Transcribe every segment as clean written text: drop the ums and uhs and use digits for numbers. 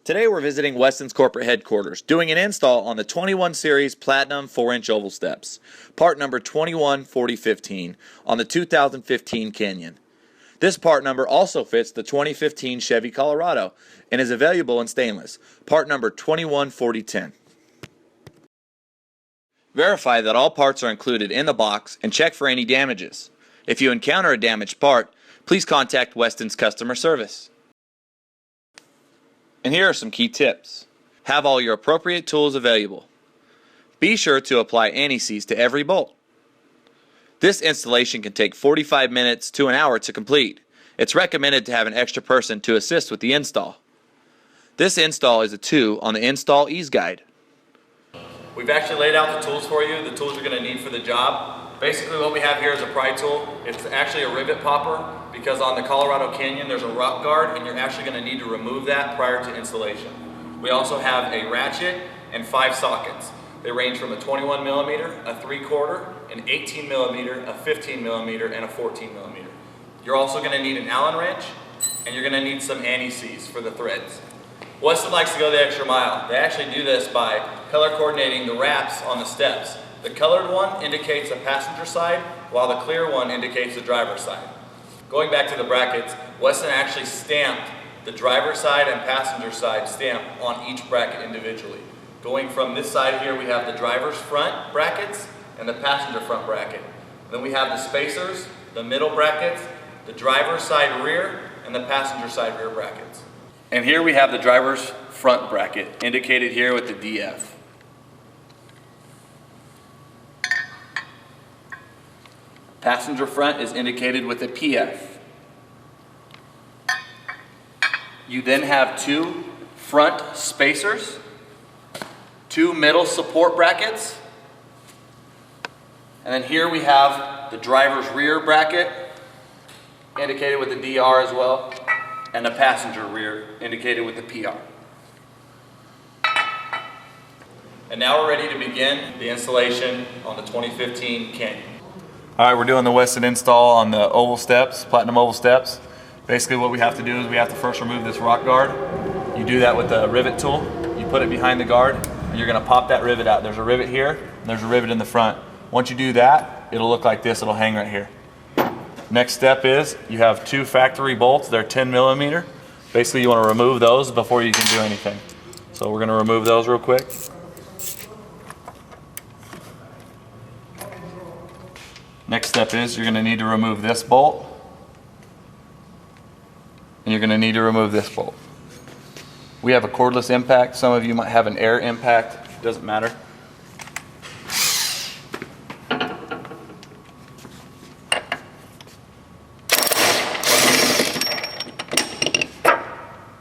Today we're visiting Westin's corporate headquarters, doing an install on the 21 Series Platinum 4-inch oval steps, part number 214015 on the 2015 Canyon. This part number also fits the 2015 Chevy Colorado and is available in stainless, part number 214010. Verify that all parts are included in the box and check for any damages. If you encounter a damaged part, please contact Westin's customer service. And here are some key tips. Have all your appropriate tools available. Be sure to apply anti-seize to every bolt. This installation can take 45 minutes to an hour to complete. It's recommended to have an extra person to assist with the install. This install is a 2 on the Install Ease Guide. We've actually laid out the tools for you, the tools you're going to need for the job. Basically what we have here is a pry tool. It's actually a rivet popper because on the Colorado Canyon there's a rock guard and you're actually going to need to remove that prior to installation. We also have a ratchet and 5 sockets. They range from a 21 millimeter, a 3/4, an 18 millimeter, a 15 millimeter, and a 14 millimeter. You're also going to need an Allen wrench and you're going to need some anti-seize for the threads. Westin likes to go the extra mile. They actually do this by color coordinating the wraps on the steps. The colored one indicates the passenger side, while the clear one indicates the driver's side. Going back to the brackets, Westin actually stamped the driver's side and passenger side stamp on each bracket individually. Going from this side here, we have the driver's front brackets and the passenger front bracket. Then we have the spacers, the middle brackets, the driver's side rear, and the passenger side rear brackets. And here we have the driver's front bracket, indicated here with the DF. Passenger front is indicated with a PF. You then have 2 front spacers, 2 middle support brackets, and then here we have the driver's rear bracket, indicated with the DR as well, and the passenger rear, indicated with the PR. And now we're ready to begin the installation on the 2015 Canyon. All right, we're doing the Westin install on the oval steps, platinum oval steps. Basically what we have to do is we have to first remove this rock guard. You do that with the rivet tool. You put it behind the guard and you're gonna pop that rivet out. There's a rivet here and there's a rivet in the front. Once you do that, it'll look like this, it'll hang right here. Next step is you have 2 factory bolts, they're 10 millimeter. Basically you wanna remove those before you can do anything. So we're gonna remove those real quick. Next step is you're going to need to remove this bolt and you're going to need to remove this bolt. We have a cordless impact. Some of you might have an air impact. It doesn't matter.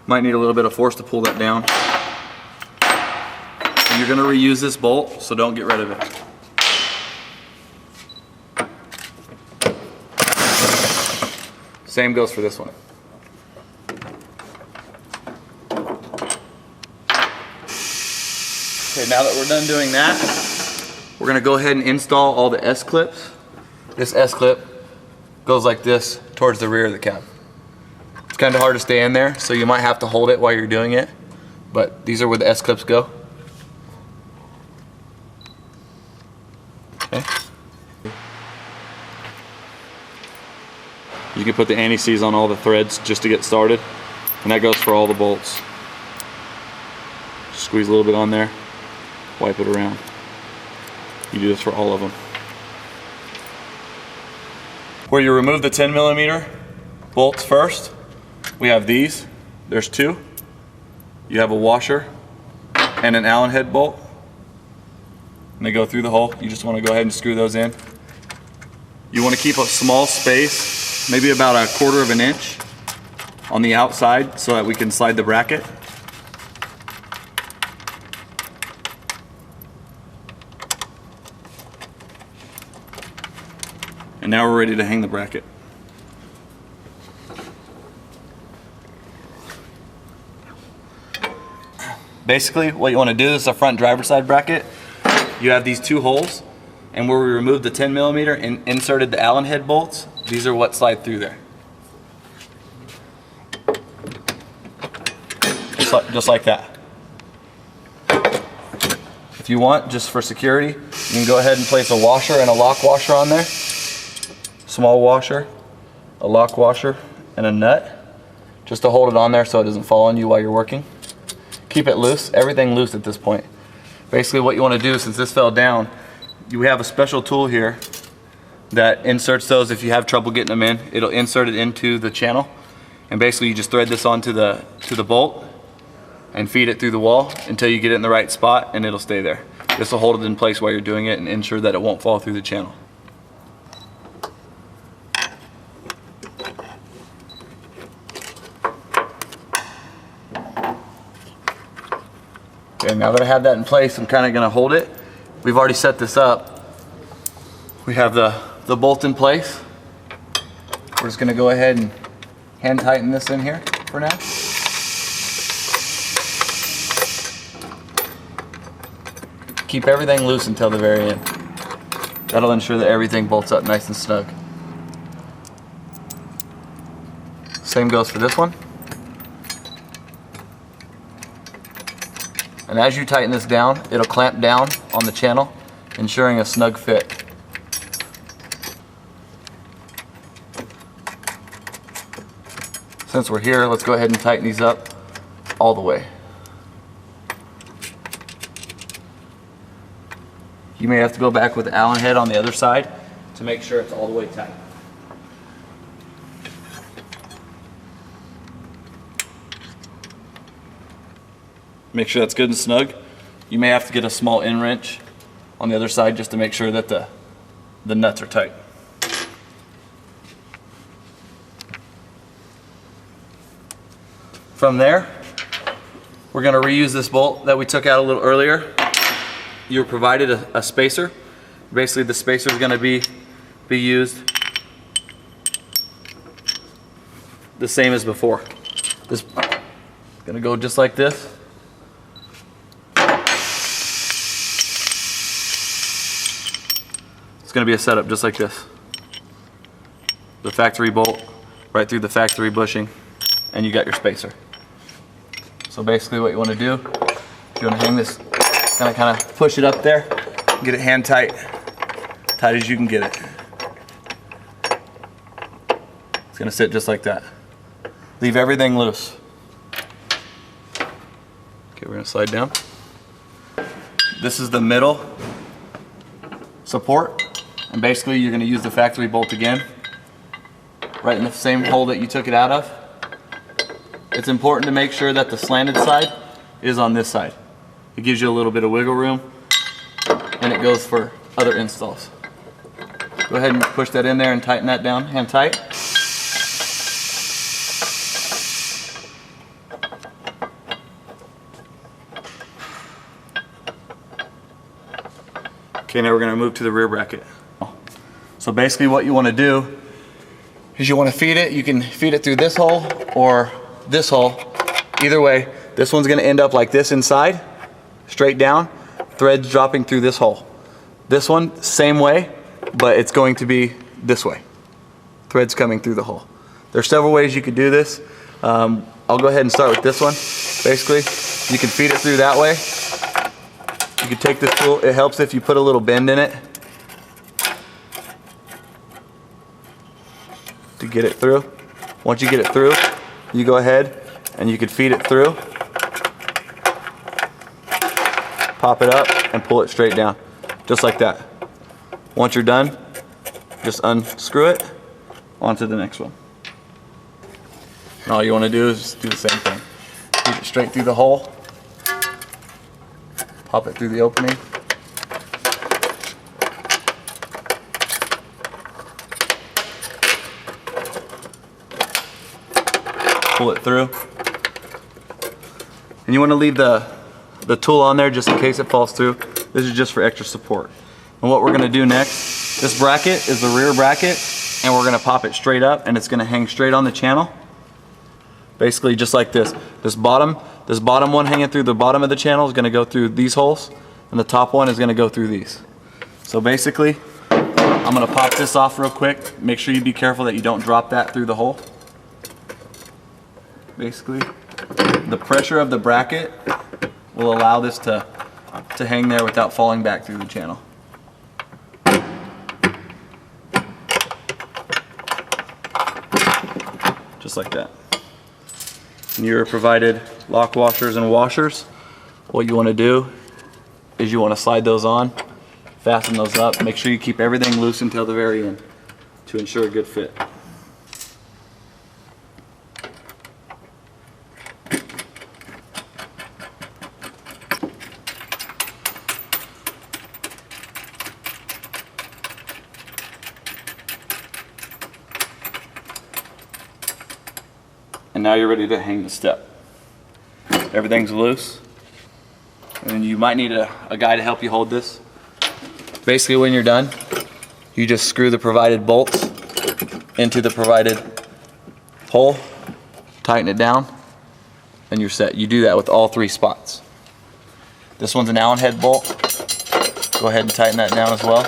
Might need a little bit of force to pull that down. And you're going to reuse this bolt, so don't get rid of it. Same goes for this one. Okay, now that we're done doing that, we're gonna go ahead and install all the S-clips. This S-clip goes like this towards the rear of the cab. It's kind of hard to stay in there, so you might have to hold it while you're doing it, but these are where the S-clips go. Okay. You can put the anti-seize on all the threads just to get started, and that goes for all the bolts. Squeeze a little bit on there, wipe it around. You do this for all of them. Where you remove the 10 millimeter bolts first, we have these. There's 2. You have a washer and an Allen head bolt, and they go through the hole. You just want to go ahead and screw those in. You want to keep a small space, maybe about 1/4 of an inch on the outside so that we can slide the bracket. And now we're ready to hang the bracket. Basically what you want to do is the front driver's side bracket. You have these 2 holes, and where we removed the 10 millimeter and inserted the Allen head bolts, these are what slide through there. just like that. If you want, just for security, you can go ahead and place a washer and a lock washer on there. Small washer, a lock washer, and a nut, just to hold it on there so it doesn't fall on you while you're working. Keep it loose, everything loose at this point. Basically what you want to do, since this fell down, you have a special tool here that inserts those. If you have trouble getting them in, it'll insert it into the channel, and basically you just thread this onto the bolt and feed it through the wall until you get it in the right spot, and it'll stay there. This will hold it in place while you're doing it and ensure that it won't fall through the channel. Okay, now that I have that in place, I'm kind of going to hold it. We've already set this up. We have the bolt in place. We're just going to go ahead and hand tighten this in here for now. Keep everything loose until the very end. That'll ensure that everything bolts up nice and snug. Same goes for this one. And as you tighten this down, it'll clamp down on the channel, ensuring a snug fit. Since we're here, let's go ahead and tighten these up all the way. You may have to go back with the Allen head on the other side to make sure it's all the way tight. Make sure that's good and snug. You may have to get a small end wrench on the other side just to make sure that the nuts are tight. From there, we're going to reuse this bolt that we took out a little earlier. You were provided a spacer. Basically, the spacer is going to be used the same as before. This is going to go just like this. It's going to be a setup just like this. The factory bolt right through the factory bushing, and you got your spacer. So basically what you want to do, you want to hang this, kind of push it up there, get it hand tight as you can get it. It's going to sit just like that. Leave everything loose. Okay, we're going to slide down. This is the middle support, and basically you're going to use the factory bolt again, right in the same hole that you took it out of. It's important to make sure that the slanted side is on this side. It gives you a little bit of wiggle room, and it goes for other installs. Go ahead and push that in there and tighten that down, hand tight. Okay, now we're going to move to the rear bracket. So basically what you want to do is you want to feed it. You can feed it through this hole or this hole. Either way, this one's going to end up like this inside, straight down, threads dropping through this hole. This one, same way, but it's going to be this way. Threads coming through the hole. There's several ways you could do this. I'll go ahead and start with this one. Basically, you can feed it through that way. You can take this tool. It helps if you put a little bend in it to get it through. Once you get it through, you go ahead and you can feed it through, pop it up, and pull it straight down, just like that. Once you're done, just unscrew it onto the next one. And all you want to do is do the same thing. Feed it straight through the hole, pop it through the opening, pull it through, and you want to leave the tool on there just in case it falls through. This is just for extra support. And what we're going to do next, this bracket is the rear bracket, and we're going to pop it straight up, and it's going to hang straight on the channel, basically just like this. This bottom one hanging through the bottom of the channel is going to go through these holes, and the top one is going to go through these. So basically, I'm going to pop this off real quick. Make sure you be careful that you don't drop that through the hole. Basically, The pressure of the bracket will allow this to hang there without falling back through the channel. Just like that. And you're provided lock washers and washers. What you want to do is you want to slide those on, fasten those up, make sure you keep everything loose until the very end to ensure a good fit. And now you're ready to hang the step. Everything's loose. And you might need a guy to help you hold this. Basically, when you're done, you just screw the provided bolts into the provided hole, tighten it down, and you're set. You do that with all 3 spots. This one's an Allen head bolt. Go ahead and tighten that down as well.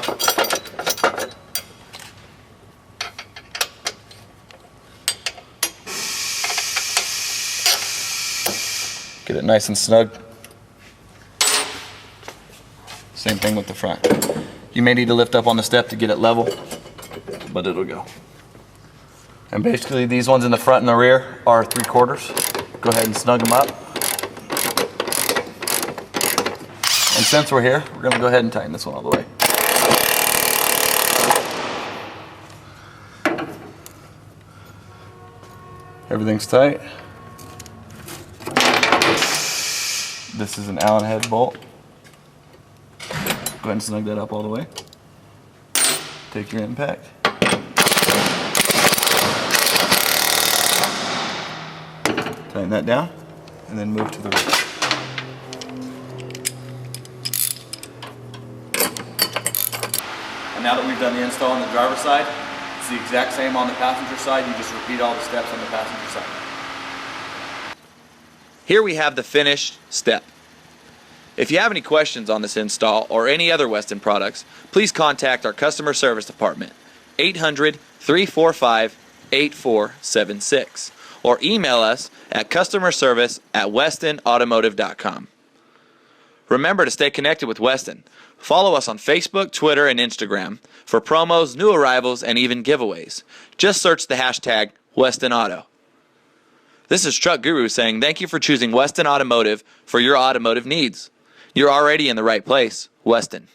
Get it nice and snug. Same thing with the front. You may need to lift up on the step to get it level, but it'll go. And basically these ones in the front and the rear are 3/4. Go ahead and snug them up. And since we're here, we're gonna go ahead and tighten this one all the way. Everything's tight. This is an Allen head bolt. Go ahead and snug that up all the way. Take your impact. Tighten that down, and then move to the right. And now that we've done the install on the driver's side, it's the exact same on the passenger side. You just repeat all the steps on the passenger side. Here we have the finished step. If you have any questions on this install or any other Westin products, please contact our customer service department, 800-345-8476, or email us at customerservice@westinautomotive.com. Remember to stay connected with Westin. Follow us on Facebook, Twitter, and Instagram for promos, new arrivals, and even giveaways. Just search the hashtag WestinAuto. This is Truck Guru saying thank you for choosing Westin Automotive for your automotive needs. You're already in the right place, Westin.